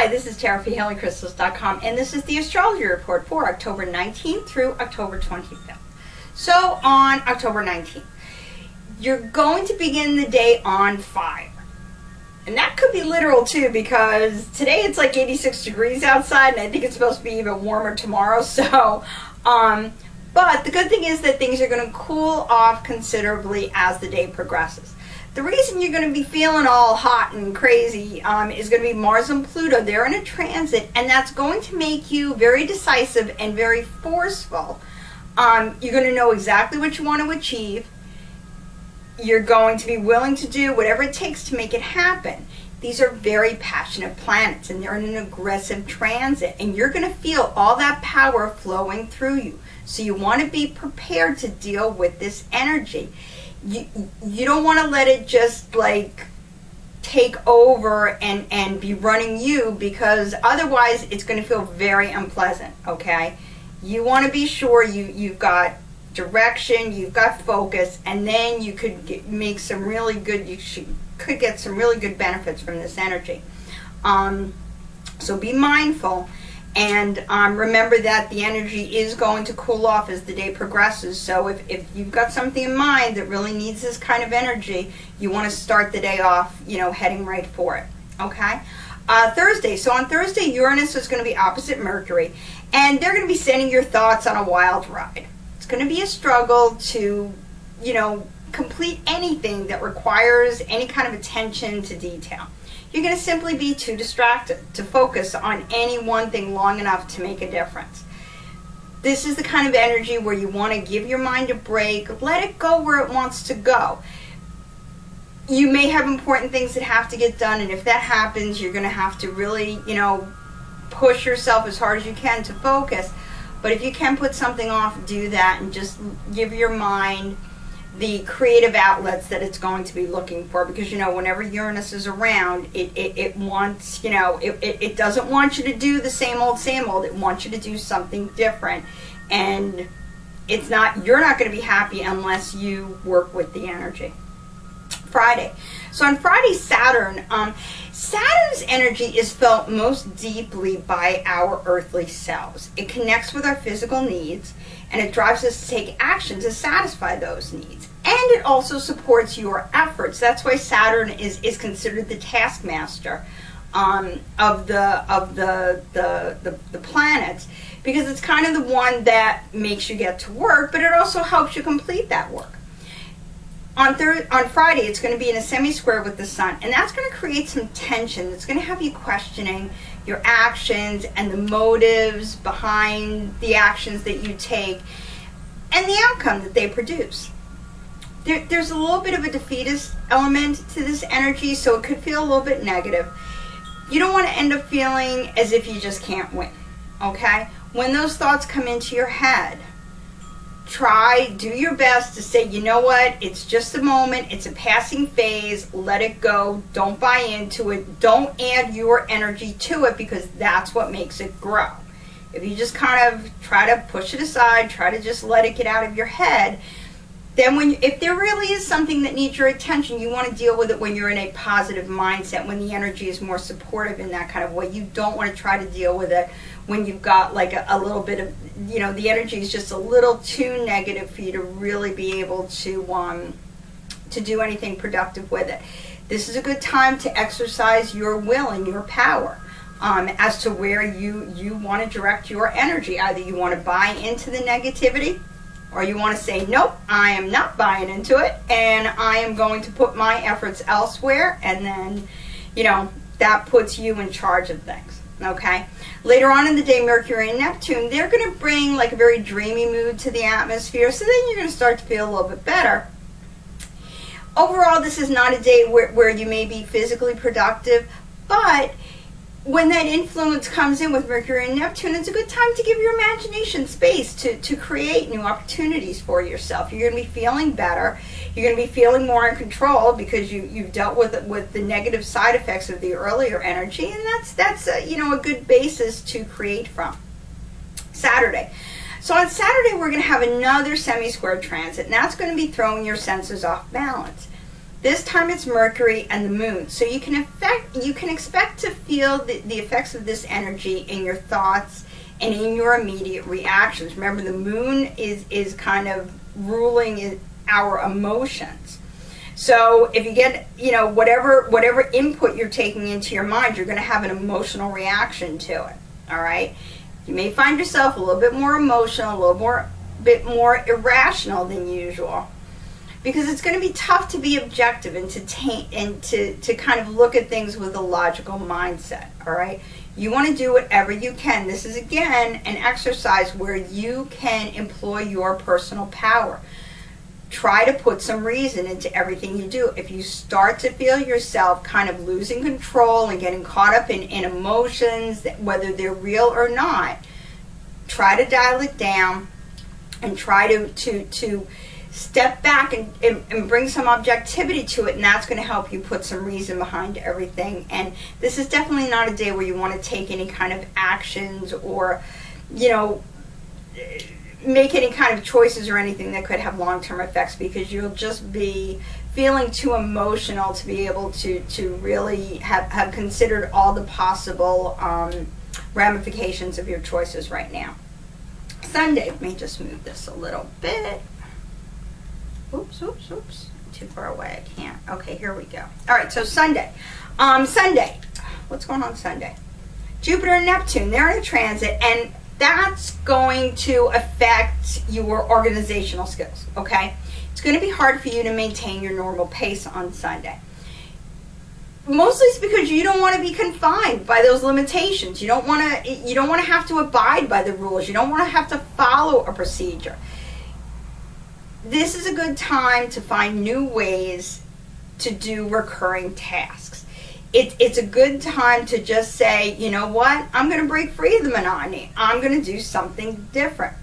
Hi, this is Tara for HealingCrystals.com, and this is the Astrology Report for October 19th through October 25th. So, on October 19th, you're going to begin the day on fire. And that could be literal, too, because today it's like 86 degrees outside, and I think it's supposed to be even warmer tomorrow. So, but the good thing is that things are going to cool off considerably as the day progresses. The reason you're going to be feeling all hot and crazy is going to be Mars and Pluto. They're in a transit, and that's going to make you very decisive and very forceful. You're going to know exactly what you want to achieve. You're going to be willing to do whatever it takes to make it happen. These are very passionate planets, and they're in an aggressive transit, and you're going to feel all that power flowing through you. So you want to be prepared to deal with this energy. You don't want to let it just like take over and be running you, because otherwise it's going to feel very unpleasant. Okay, you want to be sure you've got direction, you've got focus, and then you could could get some really good benefits from this energy. So be mindful. And remember that the energy is going to cool off as the day progresses. So if you've got something in mind that really needs this kind of energy, you want to start the day off, heading right for it. Okay? Thursday. So on Thursday, Uranus is going to be opposite Mercury. And they're going to be sending your thoughts on a wild ride. It's going to be a struggle to, complete anything that requires any kind of attention to detail. You're going to simply be too distracted to focus on any one thing long enough to make a difference. This is the kind of energy where you want to give your mind a break, let it go where it wants to go. You may have important things that have to get done, and if that happens, you're going to have to really, push yourself as hard as you can to focus. But if you can put something off, do that, and just give your mind the creative outlets that it's going to be looking for, because whenever Uranus is around, it wants, it doesn't want you to do the same old. It wants you to do something different, and you're not going to be happy unless you work with the energy. Friday. So on Friday, Saturn's energy is felt most deeply by our earthly selves. It connects with our physical needs, and it drives us to take action to satisfy those needs. And it also supports your efforts. That's why Saturn is considered the taskmaster of the planets, because it's kind of the one that makes you get to work, but it also helps you complete that work. On Friday, it's going to be in a semi-square with the sun, and that's going to create some tension. It's going to have you questioning your actions and the motives behind the actions that you take and the outcome that they produce. There's a little bit of a defeatist element to this energy, so it could feel a little bit negative. You don't want to end up feeling as if you just can't win, okay? When those thoughts come into your head, do your best to say, you know what, it's just a moment, it's a passing phase, let it go, don't buy into it, don't add your energy to it, because that's what makes it grow. If you just kind of try to push it aside, try to just let it get out of your head, then if there really is something that needs your attention, you want to deal with it when you're in a positive mindset, when the energy is more supportive in that kind of way. You don't want to try to deal with it when you've got like a little bit of, the energy is just a little too negative for you to really be able to do anything productive with it. This is a good time to exercise your will and your power as to where you want to direct your energy. Either you want to buy into the negativity, or you want to say, nope, I am not buying into it, and I am going to put my efforts elsewhere, and then, that puts you in charge of things, okay? Later on in the day, Mercury and Neptune, they're going to bring like a very dreamy mood to the atmosphere, so then you're going to start to feel a little bit better. Overall, this is not a day where you may be physically productive, but when that influence comes in with Mercury and Neptune, it's a good time to give your imagination space to create new opportunities for yourself. You're going to be feeling better. You're going to be feeling more in control, because you've dealt with the negative side effects of the earlier energy, and that's a good basis to create from. Saturday. So on Saturday, we're going to have another semi-square transit, and that's going to be throwing your senses off balance. This time it's Mercury and the moon. So you can expect to feel the effects of this energy in your thoughts and in your immediate reactions. Remember, the moon is kind of ruling our emotions. So if you get, whatever input you're taking into your mind, you're going to have an emotional reaction to it. All right? You may find yourself a little bit more emotional, a little bit more irrational than usual, because it's going to be tough to be objective and to kind of look at things with a logical mindset. All right? You want to do whatever you can. This is, again, an exercise where you can employ your personal power. Try to put some reason into everything you do. If you start to feel yourself kind of losing control and getting caught up in emotions, whether they're real or not, try to dial it down and try to step back and bring some objectivity to it, and that's going to help you put some reason behind everything. And this is definitely not a day where you want to take any kind of actions or, make any kind of choices or anything that could have long-term effects, because you'll just be feeling too emotional to be able to really have considered all the possible ramifications of your choices right now. Sunday, let me just move this a little bit. Oops. Too far away, I can't. Okay, here we go. All right, so Sunday. Sunday, what's going on Sunday? Jupiter and Neptune, they're in a transit, and that's going to affect your organizational skills, okay? It's going to be hard for you to maintain your normal pace on Sunday. Mostly it's because you don't want to be confined by those limitations. You don't want to have to abide by the rules. You don't want to have to follow a procedure. This is a good time to find new ways to do recurring tasks. It's a good time to just say, you know what, I'm going to break free of the monotony. I'm going to do something different.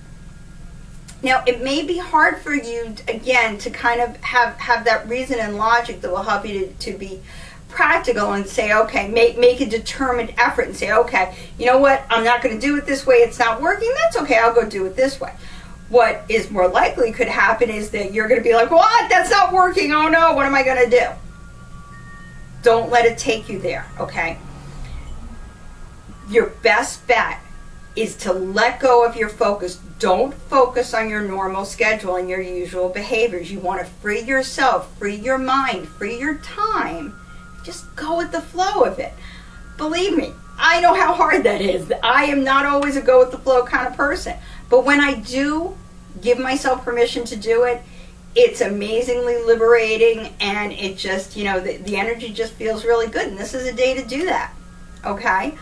Now, it may be hard for you, again, to kind of have that reason and logic that will help you to be practical and say, okay, make a determined effort and say, okay, you know what, I'm not going to do it this way. It's not working. That's okay. I'll go do it this way. What is more likely could happen is that you're going to be like, what? That's not working. Oh, no. What am I going to do? Don't let it take you there, okay? Your best bet is to let go of your focus. Don't focus on your normal schedule and your usual behaviors. You want to free yourself, free your mind, free your time. Just go with the flow of it. Believe me, I know how hard that is. I am not always a go with the flow kind of person. But when I do give myself permission to do it, it's amazingly liberating, and it just, the energy just feels really good. And this is a day to do that, okay?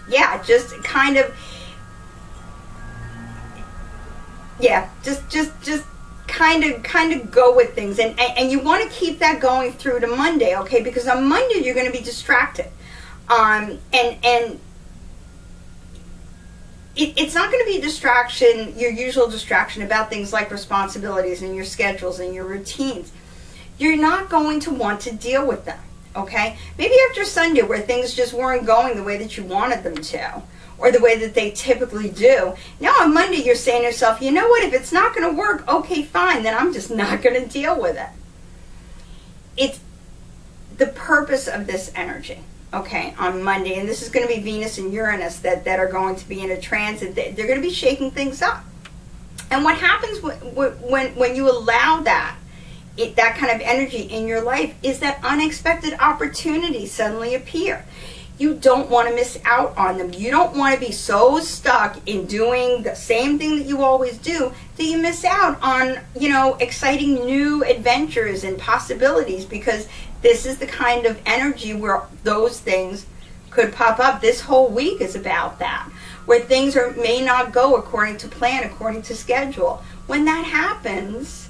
Yeah, just kind of, just kind of go with things, and you want to keep that going through to Monday, okay? Because on Monday you're going to be distracted, and it's not going to be a distraction, your usual distraction about things like responsibilities and your schedules and your routines. You're not going to want to deal with them, okay? Maybe after Sunday, where things just weren't going the way that you wanted them to, or the way that they typically do. Now on Monday, you're saying to yourself, you know what, if it's not going to work, okay, fine, then I'm just not going to deal with it. It's the purpose of this energy. Okay, on Monday, and this is going to be Venus and Uranus that are going to be in a transit. They're going to be shaking things up. And what happens when you allow that kind of energy in your life is that unexpected opportunities suddenly appear. You don't want to miss out on them. You don't want to be so stuck in doing the same thing that you always do that you miss out on, exciting new adventures and possibilities, because this is the kind of energy where those things could pop up. This whole week is about that, where things may not go according to plan, according to schedule. When that happens,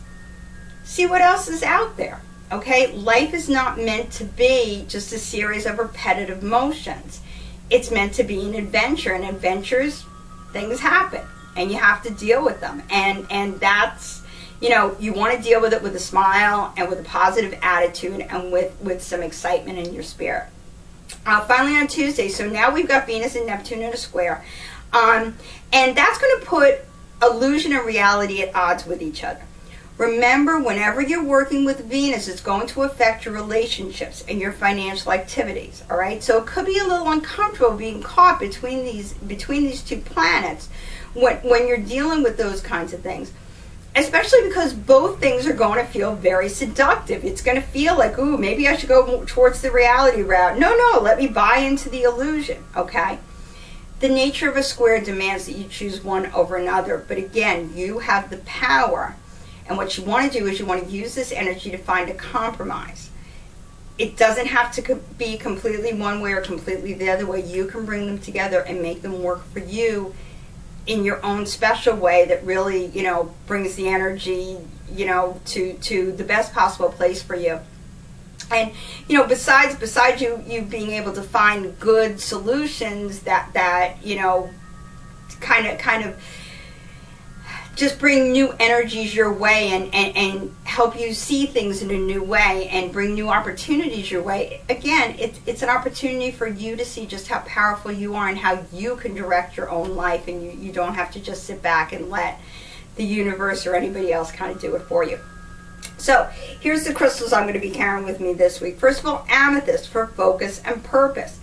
see what else is out there. Okay, life is not meant to be just a series of repetitive motions. It's meant to be an adventure, and adventures, things happen, and you have to deal with them. And that's, you want to deal with it with a smile and with a positive attitude and with some excitement in your spirit. Finally on Tuesday, so now we've got Venus and Neptune in a square. And that's going to put illusion and reality at odds with each other. Remember, whenever you're working with Venus, it's going to affect your relationships and your financial activities, all right? So it could be a little uncomfortable being caught between these two planets when you're dealing with those kinds of things, especially because both things are going to feel very seductive. It's going to feel like, ooh, maybe I should go towards the reality route. No, let me buy into the illusion, okay? The nature of a square demands that you choose one over another, but again, you have the power. And what you want to do is you want to use this energy to find a compromise. It doesn't have to be completely one way or completely the other way. You can bring them together and make them work for you in your own special way that really, brings the energy, to the best possible place for you. And, besides you being able to find good solutions that kind of just bring new energies your way and help you see things in a new way and bring new opportunities your way. Again, it's an opportunity for you to see just how powerful you are and how you can direct your own life, and you don't have to just sit back and let the universe or anybody else kind of do it for you. So here's the crystals I'm going to be carrying with me this week. First of all, amethyst for focus and purpose.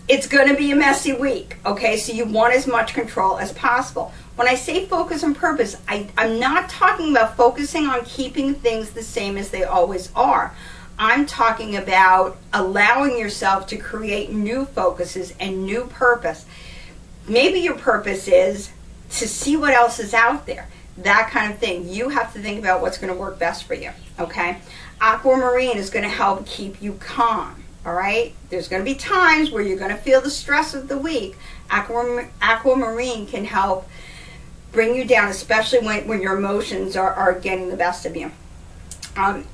It's going to be a messy week, okay? So you want as much control as possible. When I say focus and purpose, I'm not talking about focusing on keeping things the same as they always are. I'm talking about allowing yourself to create new focuses and new purpose. Maybe your purpose is to see what else is out there, that kind of thing. You have to think about what's going to work best for you, okay? Aquamarine is going to help keep you calm. All right, there's going to be times where you're going to feel the stress of the week. Aquamarine can help bring you down, especially when your emotions are getting the best of you.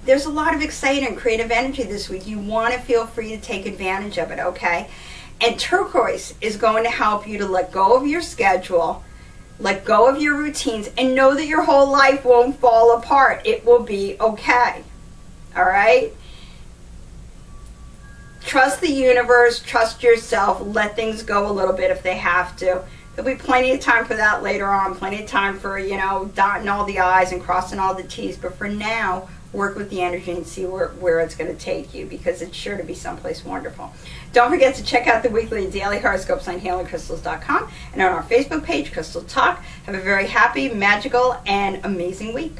There's a lot of exciting and creative energy this week. You want to feel free to take advantage of it, okay? And turquoise is going to help you to let go of your schedule, let go of your routines, and know that your whole life won't fall apart. It will be okay, all right? Trust the universe, trust yourself, let things go a little bit if they have to. There'll be plenty of time for that later on, plenty of time for, dotting all the I's and crossing all the T's. But for now, work with the energy and see where it's going to take you, because it's sure to be someplace wonderful. Don't forget to check out the weekly and daily horoscopes on healingcrystals.com and on our Facebook page, Crystal Talk. Have a very happy, magical, and amazing week.